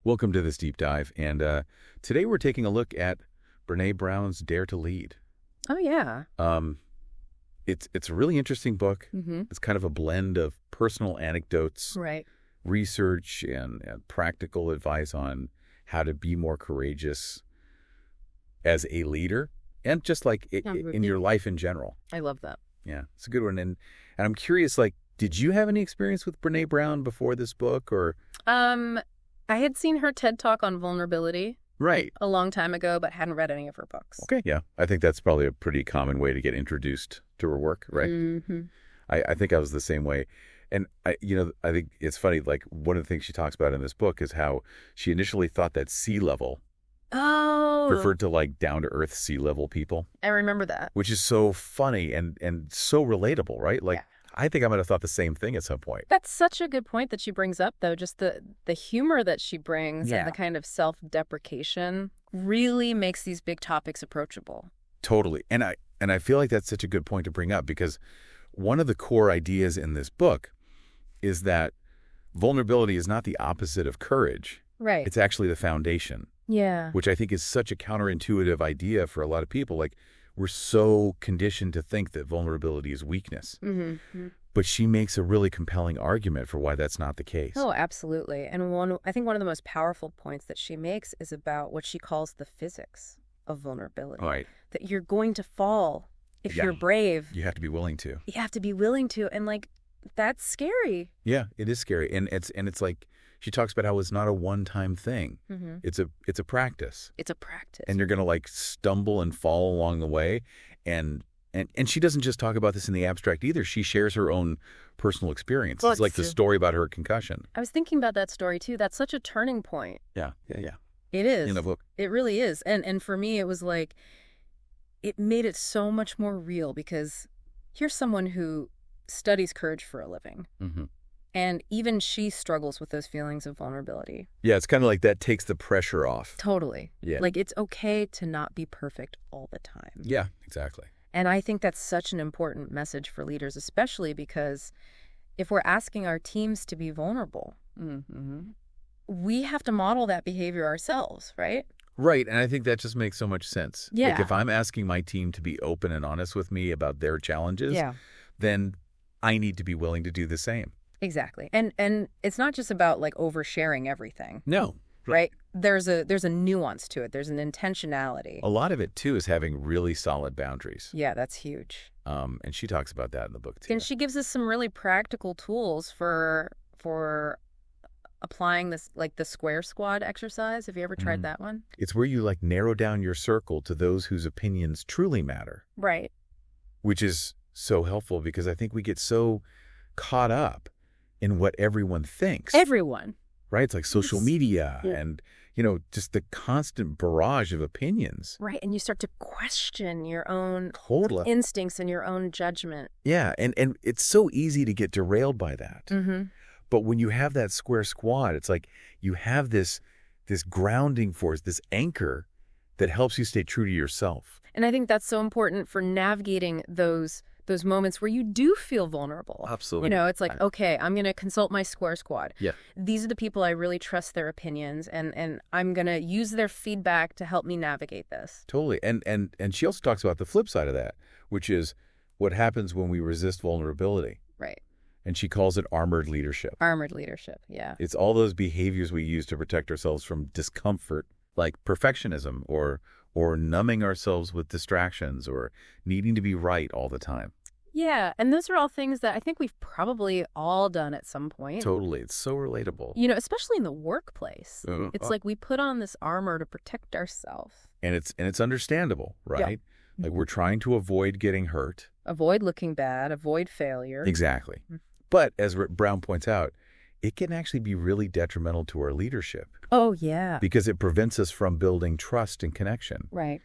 Welcome to this deep dive, and today we're taking a look at Brené Brown's Dare to Lead. Oh, yeah. It's a really interesting book. Mm-hmm. It's kind of a blend of personal anecdotes, Right. research, and practical advice on how to be more courageous as a leader, and just like in your life in general. I love that. Yeah, it's a good one. And I'm curious, like, did you have any experience with Brené Brown before this book, or? I had seen her TED Talk on vulnerability Right. a long time ago, but hadn't read any of her books. Okay, yeah. I think that's probably a pretty common way to get introduced to her work, right? Mm-hmm. I think I was the same way. And I think it's funny, like one of the things she talks about in this book is how she initially thought that sea level Oh. referred to like down-to-earth sea level people, I remember that. which is so funny and so relatable, right? Like, Yeah. I think I might have thought the same thing at some point. That's such a good point that she brings up, though. Just the humor that she brings Yeah. and the kind of self-deprecation really makes these big topics approachable. Totally. And I feel like that's such a good point to bring up, because one of the core ideas in this book is that vulnerability is not the opposite of courage. Right. It's actually the foundation, Yeah. which I think is such a counterintuitive idea for a lot of people. Like, we're so conditioned to think that vulnerability is weakness. Mm-hmm. But she makes a really compelling argument for why that's not the case. Oh, absolutely. And I think one of the most powerful points that she makes is about what she calls the physics of vulnerability. All right. That you're going to fall if Yeah. you're brave. You have to be willing to. You have to be willing to. And like, that's scary. Yeah, it is scary. And it's like, she talks about how it's not a one-time thing. Mm-hmm. It's a practice. It's a practice. And you're going to like stumble and fall along the way. And she doesn't just talk about this in the abstract either. She shares her own personal experience. Well, it's like the story about her concussion. I was thinking about that story too. That's such a turning point. Yeah. It is. In the book. It really is. And for me, it was like, it made it so much more real, because here's someone who studies courage for a living. Mm-hmm. And even she struggles with those feelings of vulnerability. Yeah, it's kind of like that takes the pressure off. Totally. Yeah. Like, it's okay to not be perfect all the time. Yeah, exactly. And I think that's such an important message for leaders, especially because if we're asking our teams to be vulnerable, we have to model that behavior ourselves, right? Right, and I think that just makes so much sense. Yeah. Like, if I'm asking my team to be open and honest with me about their challenges, then I need to be willing to do the same. Exactly. And it's not just about like oversharing everything. No. Right? There's a nuance to it. There's an intentionality. A lot of it, too, is having really solid boundaries. Yeah, that's huge. And she talks about that in the book, too. And she gives us some really practical tools for applying this, like the square squad exercise. Have you ever tried that one? It's where you like narrow down your circle to those whose opinions truly matter. Right. Which is so helpful, because I think we get so caught up in what everyone thinks. Everyone. Right? It's like social media Yeah. and, just the constant barrage of opinions. Right. And you start to question your own Totally. instincts and your own judgment. Yeah. And it's so easy to get derailed by that. Mm-hmm. But when you have that square squad, it's like you have this grounding force, this anchor that helps you stay true to yourself. And I think that's so important for navigating those moments where you do feel vulnerable. Absolutely. It's like, okay, I'm going to consult my square squad. Yeah. These are the people I really trust their opinions, and I'm going to use their feedback to help me navigate this. Totally. And she also talks about the flip side of that, which is what happens when we resist vulnerability. Right. And she calls it armored leadership. Armored leadership, yeah. It's all those behaviors we use to protect ourselves from discomfort, like perfectionism or numbing ourselves with distractions or needing to be right all the time. Yeah, and those are all things that I think we've probably all done at some point. Totally. It's so relatable. Especially in the workplace. It's like we put on this armor to protect ourselves. And it's understandable, right? Yeah. Like, we're trying to avoid getting hurt. Avoid looking bad, avoid failure. Exactly. But as Brown points out, it can actually be really detrimental to our leadership. Oh, yeah. Because it prevents us from building trust and connection. Right.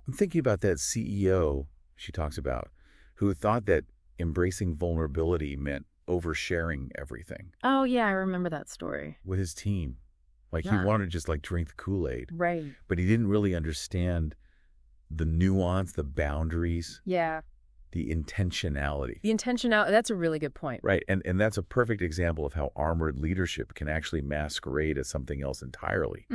I'm thinking about that CEO she talks about, who thought that embracing vulnerability meant oversharing everything. Oh, yeah, I remember that story. With his team. Like, Yeah. he wanted to just like drink the Kool-Aid. Right. But he didn't really understand the nuance, the boundaries. Yeah. the intentionality. The intentionality, that's a really good point. Right, and that's a perfect example of how armored leadership can actually masquerade as something else entirely.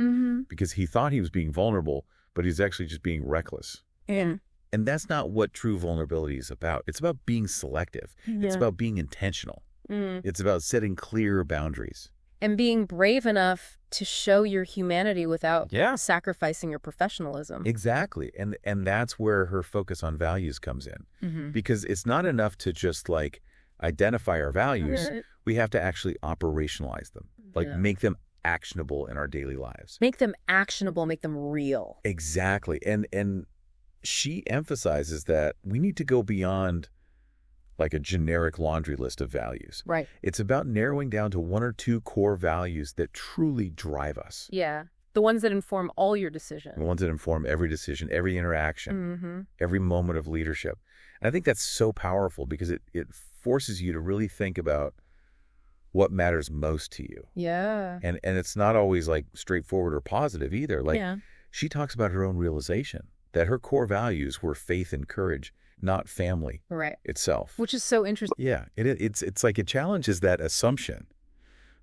Because he thought he was being vulnerable, but he's actually just being reckless. And that's not what true vulnerability is about. It's about being selective. It's about being intentional. It's about setting clear boundaries. And being brave enough to show your humanity without sacrificing your professionalism. Exactly. And that's where her focus on values comes in. Because it's not enough to just like identify our values. We have to actually operationalize them, like make them actionable in our daily lives. Make them actionable, make them real. Exactly. And she emphasizes that we need to go beyond like a generic laundry list of values. Right. It's about narrowing down to one or two core values that truly drive us. Yeah. The ones that inform all your decisions. The ones that inform every decision, every interaction, every moment of leadership. And I think that's so powerful because it forces you to really think about what matters most to you. Yeah. And it's not always like straightforward or positive either. Like she talks about her own realization that her core values were faith and courage, not family itself. Which is so interesting. Yeah, it's like it challenges that assumption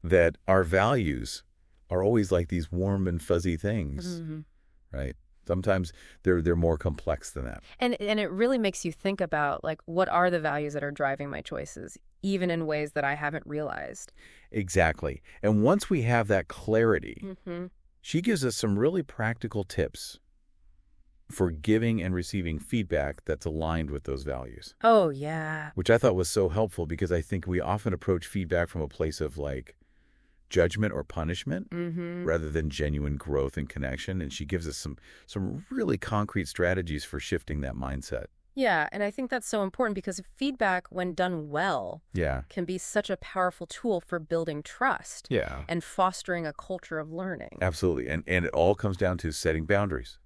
that our values are always like these warm and fuzzy things, right? Sometimes they're more complex than that. And it really makes you think about like what are the values that are driving my choices, even in ways that I haven't realized. Exactly. And once we have that clarity, she gives us some really practical tips for giving and receiving feedback that's aligned with those values. Oh, yeah. Which I thought was so helpful because I think we often approach feedback from a place of like judgment or punishment rather than genuine growth and connection. And she gives us some really concrete strategies for shifting that mindset. Yeah, and I think that's so important because feedback, when done well, can be such a powerful tool for building trust and fostering a culture of learning. Absolutely. And it all comes down to setting boundaries,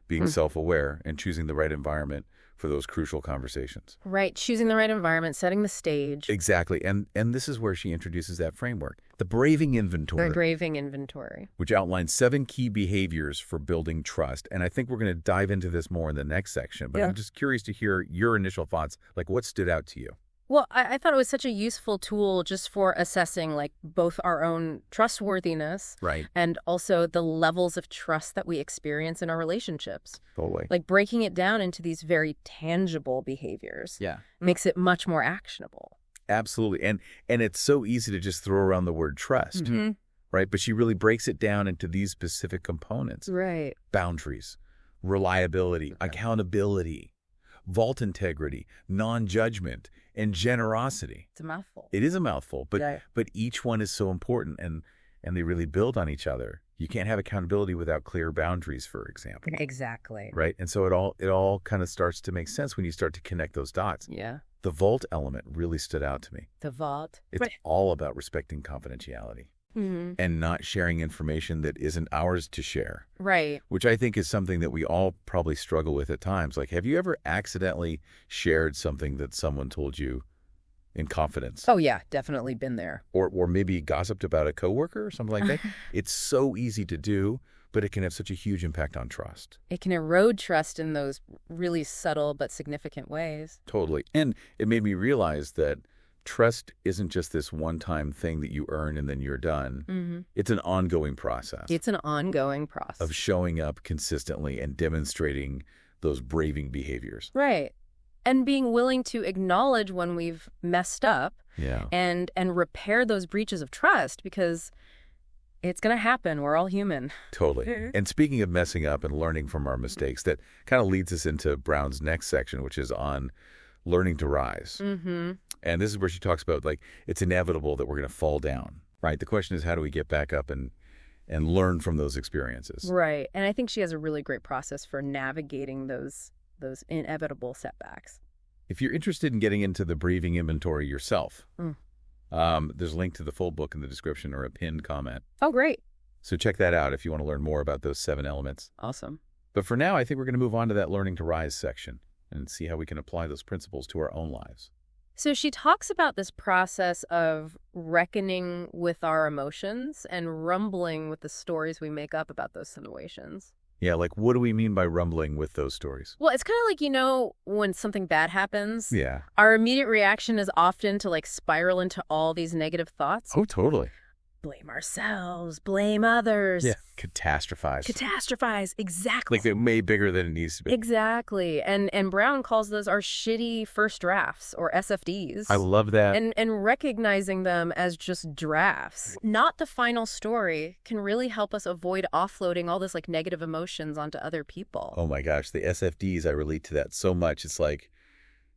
being self-aware, and choosing the right environment for those crucial conversations. Right. Choosing the right environment, setting the stage. Exactly. And this is where she introduces that framework, the braving inventory. The braving inventory. Which outlines 7 key behaviors for building trust. And I think we're going to dive into this more in the next section. But I'm just curious to hear your initial thoughts. Like, what stood out to you? Well, I thought it was such a useful tool just for assessing like both our own trustworthiness and also the levels of trust that we experience in our relationships. Totally. Like breaking it down into these very tangible behaviors makes it much more actionable. Absolutely. And it's so easy to just throw around the word trust, right? But she really breaks it down into these specific components. Right. Boundaries, reliability, accountability, vault integrity, non-judgment, and generosity. It's a mouthful. It is a mouthful, but each one is so important and they really build on each other. You can't have accountability without clear boundaries, for example. Exactly. Right? And so it all kind of starts to make sense when you start to connect those dots. Yeah. The vault element really stood out to me. The vault. It's all about respecting confidentiality and not sharing information that isn't ours to share. Right. Which I think is something that we all probably struggle with at times. Like, have you ever accidentally shared something that someone told you in confidence? Oh, yeah. Definitely been there. Or maybe gossiped about a coworker or something like that. It's so easy to do, but it can have such a huge impact on trust. It can erode trust in those really subtle but significant ways. Totally. And it made me realize that trust isn't just this one-time thing that you earn and then you're done. It's an ongoing process. It's an ongoing process. Of showing up consistently and demonstrating those braving behaviors. Right. And being willing to acknowledge when we've messed up and repair those breaches of trust because it's going to happen. We're all human. Totally. And speaking of messing up and learning from our mistakes, that kind of leads us into Brown's next section, which is on learning to rise. And this is where she talks about, like, it's inevitable that we're going to fall down, right? The question is, how do we get back up and learn from those experiences? Right. And I think she has a really great process for navigating those inevitable setbacks. If you're interested in getting into the braving inventory yourself, there's a link to the full book in the description or a pinned comment. Oh, great. So check that out if you want to learn more about those 7 elements. Awesome. But for now, I think we're going to move on to that learning to rise section and see how we can apply those principles to our own lives. So she talks about this process of reckoning with our emotions and rumbling with the stories we make up about those situations. Yeah, like what do we mean by rumbling with those stories? Well, it's kind of like, when something bad happens, Yeah. our immediate reaction is often to like spiral into all these negative thoughts. Oh, totally. Blame ourselves, blame others. Yeah. Catastrophize. Catastrophize. Exactly. Like they're way bigger than it needs to be. Exactly. And Brown calls those our shitty first drafts, or SFDs. I love that. And recognizing them as just drafts, not the final story, can really help us avoid offloading all this like negative emotions onto other people. Oh my gosh, the SFDs, I relate to that so much. It's like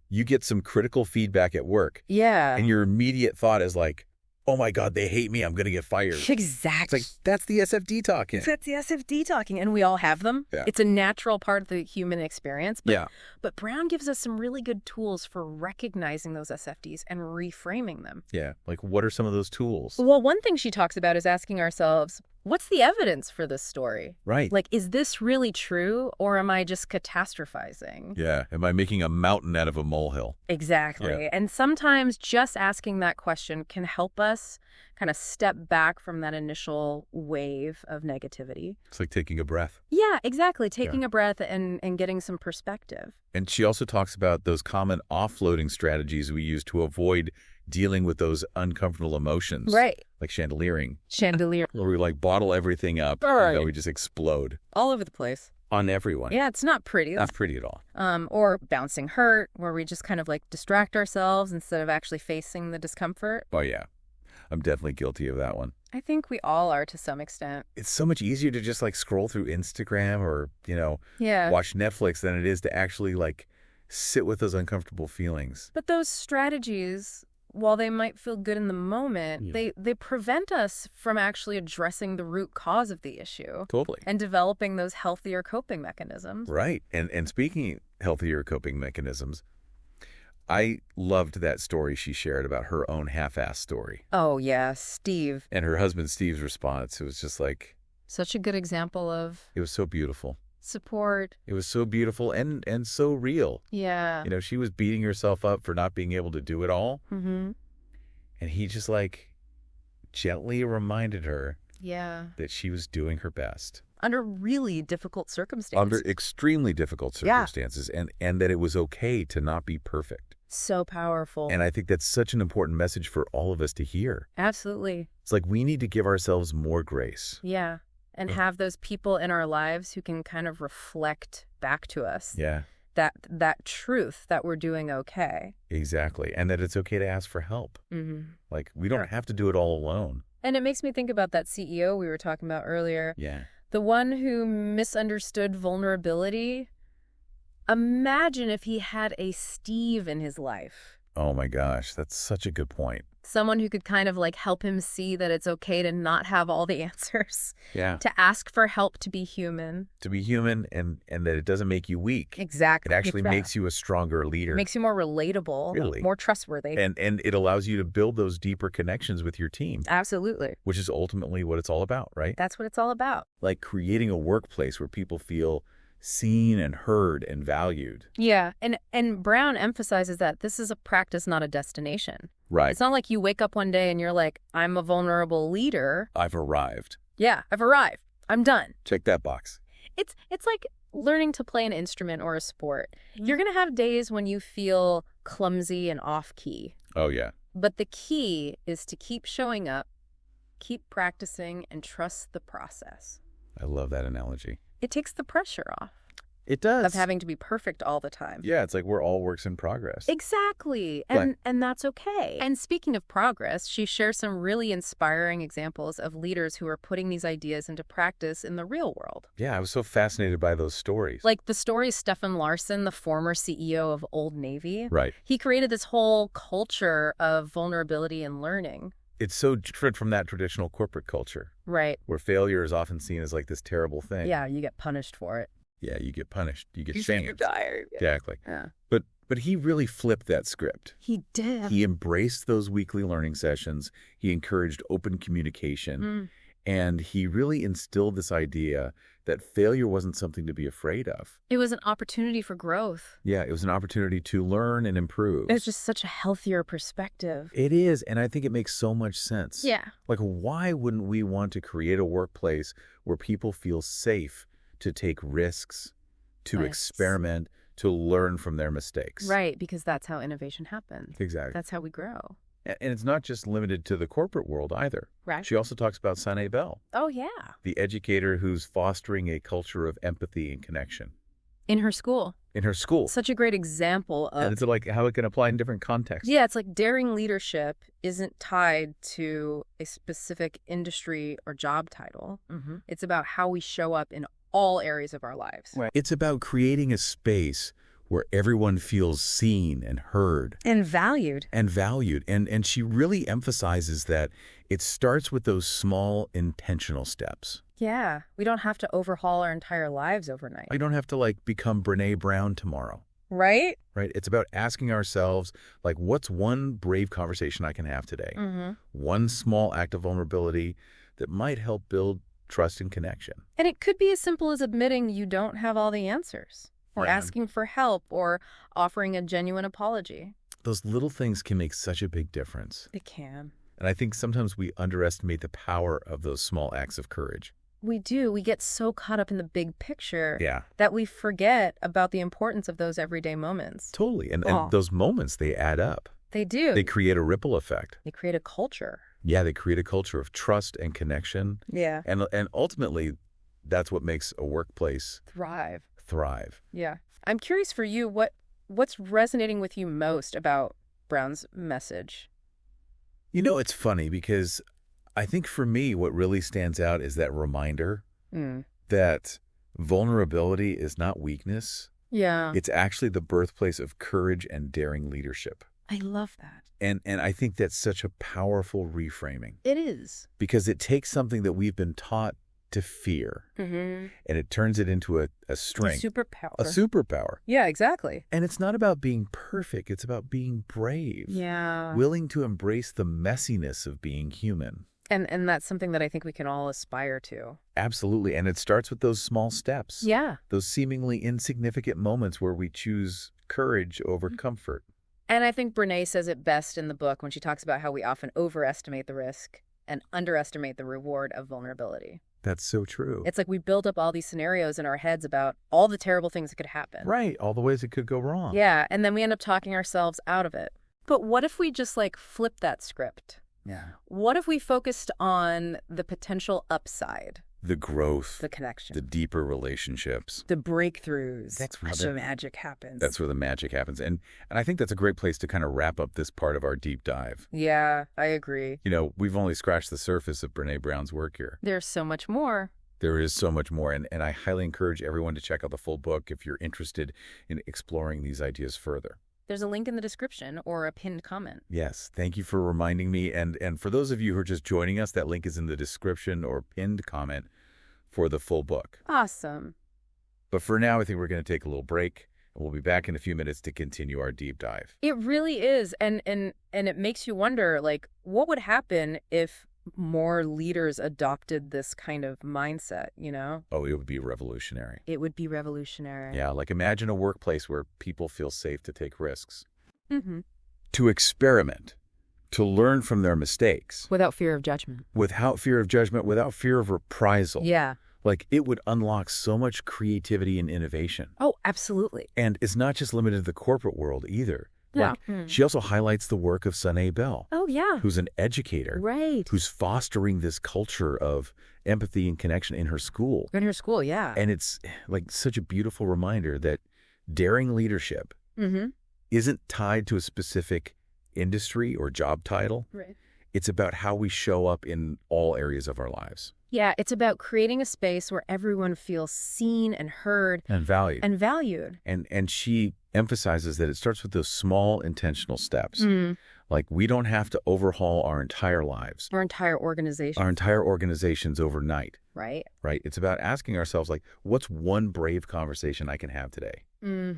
you get some critical feedback at work. Yeah. And your immediate thought is like, oh my God, they hate me. I'm going to get fired. Exactly. It's like, that's the SFD talking. That's the SFD talking, and we all have them. Yeah. It's a natural part of the human experience. But, Yeah. But Brown gives us some really good tools for recognizing those SFDs and reframing them. Yeah. Like, what are some of those tools? Well, one thing she talks about is asking ourselves, what's the evidence for this story? Right. Like, is this really true, or am I just catastrophizing? Yeah. Am I making a mountain out of a molehill? Exactly. Yeah. And sometimes just asking that question can help us kind of step back from that initial wave of negativity. It's like taking a breath. Yeah, exactly. Taking a breath and getting some perspective. And she also talks about those common offloading strategies we use to avoid dealing with those uncomfortable emotions. Right. Like chandeliering. Chandelier. Where we like bottle everything up Right. and then we just explode All over the place. on everyone. Yeah, it's not pretty. Not pretty at all. Or bouncing hurt, where we just kind of like distract ourselves instead of actually facing the discomfort. Oh, yeah. I'm definitely guilty of that one. I think we all are to some extent. It's so much easier to just like scroll through Instagram or, Yeah. watch Netflix than it is to actually like sit with those uncomfortable feelings. But those strategies, while they might feel good in the moment, they prevent us from actually addressing the root cause of the issue. Totally. And developing those healthier coping mechanisms. Right. And speaking healthier coping mechanisms, I loved that story she shared about her own half-assed story. Oh, yeah, Steve. And her husband Steve's response. It was just like, Such a good example of it was so beautiful. support. It was so beautiful and so real. Yeah. She was beating herself up for not being able to do it all. Mm-hmm. And he just like gently reminded her Yeah. that she was doing her best. Under really difficult circumstances. Under extremely difficult circumstances. And that it was okay to not be perfect. So powerful. And I think that's such an important message for all of us to hear. Absolutely. It's like we need to give ourselves more grace. Yeah. And have those people in our lives who can kind of reflect back to us Yeah, that truth that we're doing okay. exactly. And that it's okay to ask for help. Mm-hmm. Like we don't have to do it all alone. And it makes me think about that CEO we were talking about earlier. Yeah. The one who misunderstood vulnerability. Imagine if he had a Steve in his life. Oh my gosh, that's such a good point. Someone who could kind of like help him see that it's okay to not have all the answers. Yeah. To ask for help, to be human. To be human and that it doesn't make you weak. Exactly. It actually makes you a stronger leader. Makes you more relatable. Really? More trustworthy. And it allows you to build those deeper connections with your team. Absolutely. Which is ultimately what it's all about, right? That's what it's all about. Like creating a workplace where people feel seen and heard and valued. Yeah. And Brown emphasizes that this is a practice, not a destination. Right. It's not like you wake up one day and you're like, I'm a vulnerable leader. I've arrived. Yeah, I've arrived. I'm done. Check that box. It's like learning to play an instrument or a sport. You're going to have days when you feel clumsy and off-key. Oh, yeah. But the key is to keep showing up, keep practicing, and trust the process. I love that analogy. It takes the pressure off. It does. Of having to be perfect all the time. Yeah, it's like we're all works in progress. Exactly. And that's okay. And speaking of progress, she shares some really inspiring examples of leaders who are putting these ideas into practice in the real world. Yeah, I was so fascinated by those stories. Like the story of Stefan Larsson, the former CEO of Old Navy. Right. He created this whole culture of vulnerability and learning. It's so different from that traditional corporate culture. Right. Where failure is often seen as like this terrible thing. Yeah, you get punished for it. Yeah, you get punished. You get You're shamed. tired. Exactly. Yeah. But he really flipped that script. He did. He embraced those weekly learning sessions. He encouraged open communication. And he really instilled this idea that failure wasn't something to be afraid of. It was an opportunity for growth. Yeah, it was an opportunity to learn and improve. It's just such a healthier perspective. It is, and I think it makes so much sense. Yeah. Like, why wouldn't we want to create a workplace where people feel safe to take risks, to Yes. experiment, to learn from their mistakes. Right, because that's how innovation happens. Exactly. That's how we grow. And it's not just limited to the corporate world either. Right. She also talks about Brené Brown, Oh, yeah. the educator who's fostering a culture of empathy and connection In her school. in her school. Such a great example And of... it's like how it can apply in different contexts. Yeah, it's like daring leadership isn't tied to a specific industry or job title. Mm-hmm. It's about how we show up in all areas of our lives. Right. It's about creating a space where everyone feels seen and heard And valued. and valued. And she really emphasizes that it starts with those small intentional steps. Yeah, we don't have to overhaul our entire lives overnight. I don't have to become Brené Brown tomorrow. Right? Right? It's about asking ourselves, what's one brave conversation I can have today? Mm-hmm. One small act of vulnerability that might help build trust and connection. And it could be as simple as admitting you don't have all the answers, or Yeah. asking for help, or offering a genuine apology. Those little things can make such a big difference. It can. And I think sometimes we underestimate the power of those small acts of courage. We do. We get so caught up in the big picture Yeah, that we forget about the importance of those everyday moments. totally. And Oh. those moments, they add up. They do. They create a ripple effect. They create a culture. Yeah, they create a culture of trust and connection. Yeah. And ultimately, that's what makes a workplace Thrive. thrive. Yeah. I'm curious for you, what's resonating with you most about Brown's message? You know, it's funny because I think for me, what really stands out is that reminder that vulnerability is not weakness. Yeah. It's actually the birthplace of courage and daring leadership. I love that. And I think that's such a powerful reframing It is. because it takes something that we've been taught to fear Mm-hmm. and it turns it into a strength, Superpower. a superpower. Yeah, exactly. And it's not about being perfect. It's about being brave, Yeah. willing to embrace the messiness of being human. And that's something that I think we can all aspire to. Absolutely. And it starts with those small steps. Yeah. Those seemingly insignificant moments where we choose courage over comfort. And I think Brené says it best in the book when she talks about how we often overestimate the risk and underestimate the reward of vulnerability. That's so true. It's like we build up all these scenarios in our heads about all the terrible things that could happen. Right. All the ways it could go wrong. Yeah, and then we end up talking ourselves out of it. But what if we just flip that script? Yeah. What if we focused on the potential upside, The growth, the connection, the deeper relationships. the breakthroughs? That's where That's the- where magic happens. That's where the magic happens. And I think that's a great place to kind of wrap up this part of our deep dive. Yeah, I agree. You know, we've only scratched the surface of Brené Brown's work here. There's so much more. There is so much more. And I highly encourage everyone to check out the full book if you're interested in exploring these ideas further. There's a link in the description or a pinned comment. Yes, thank you for reminding me. And for those of you who are just joining us, that link is in the description or pinned comment for the full book. Awesome. But for now, I think we're going to take a little break, and we'll be back in a few minutes to continue our deep dive. It really is. And it makes you wonder, what would happen if more leaders adopted this kind of mindset, you know? Oh, it would be revolutionary. It would be revolutionary. Yeah, imagine a workplace where people feel safe to take risks, Mm-hmm. to experiment, to learn from their mistakes, Without fear of judgment. without fear of judgment, without fear of reprisal. Yeah. It would unlock so much creativity and innovation. Oh, absolutely. And it's not just limited to the corporate world either. Yeah. She also highlights the work of Brené Brown, Oh, yeah. who's an educator, Right. who's fostering this culture of empathy and connection in her school. In her school, yeah. And it's such a beautiful reminder that daring leadership Mm-hmm. isn't tied to a specific industry or job title. Right. It's about how we show up in all areas of our lives. Yeah, it's about creating a space where everyone feels seen and heard And valued. and valued. And she emphasizes that it starts with those small intentional steps. Mm. We don't have to overhaul our entire lives, Our entire organization. our entire organizations overnight, Right? right? It's about asking ourselves, what's one brave conversation I can have today?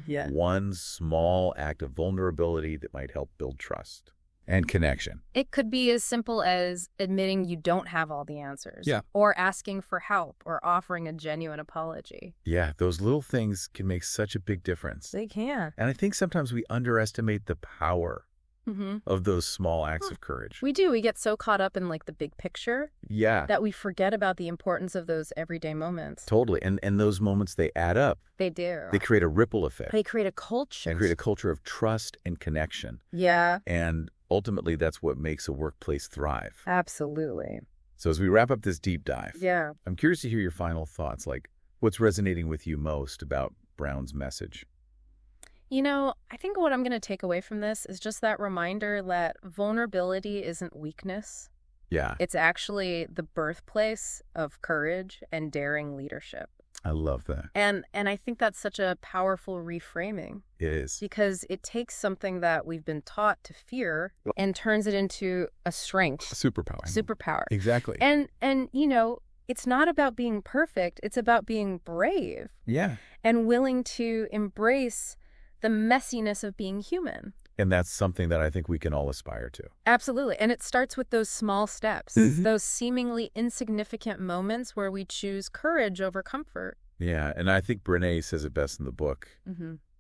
Yeah. One small act of vulnerability that might help build trust and connection. It could be as simple as admitting you don't have all the answers. Yeah. Or asking for help or offering a genuine apology. Yeah, those little things can make such a big difference. They can. And I think sometimes we underestimate the power of those small acts of courage. We do. We get so caught up in like the big picture Yeah, that we forget about the importance of those everyday moments. totally. And those moments, they add up. They do. They create a ripple effect. They create a culture. They create a culture of trust and connection. Yeah, And ultimately, that's what makes a workplace thrive. absolutely. So as we wrap up this deep dive, Yeah. I'm curious to hear your final thoughts, like what's resonating with you most about Brown's message? You know, I think what I'm going to take away from this is just that reminder that vulnerability isn't weakness. Yeah, It's actually the birthplace of courage and daring leadership. I love that. And I think that's such a powerful reframing It is. because it takes something that we've been taught to fear and turns it into a strength, Superpower. superpower. Exactly. And you know, it's not about being perfect, it's about being brave Yeah. and willing to embrace the messiness of being human. And that's something that I think we can all aspire to. Absolutely. And it starts with those small steps, those seemingly insignificant moments where we choose courage over comfort. Yeah, and I think Brené says it best in the book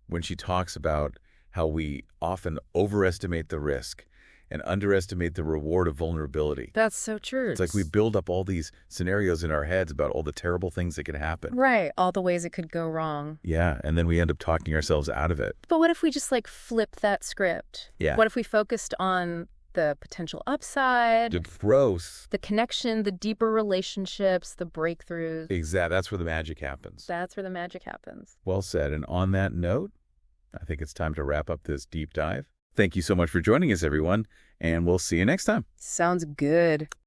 when she talks about how we often overestimate the risk and underestimate the reward of vulnerability. That's so true. It's like we build up all these scenarios in our heads about all the terrible things that can happen. Right. All the ways it could go wrong. Yeah, and then we end up talking ourselves out of it. But what if we just like flipped that script? Yeah. What if we focused on the potential upside, The growth. the connection, the deeper relationships, the breakthroughs? Exactly. That's where the magic happens. That's where the magic happens. Well said. And on that note, I think it's time to wrap up this deep dive. Thank you so much for joining us, everyone, and we'll see you next time. Sounds good.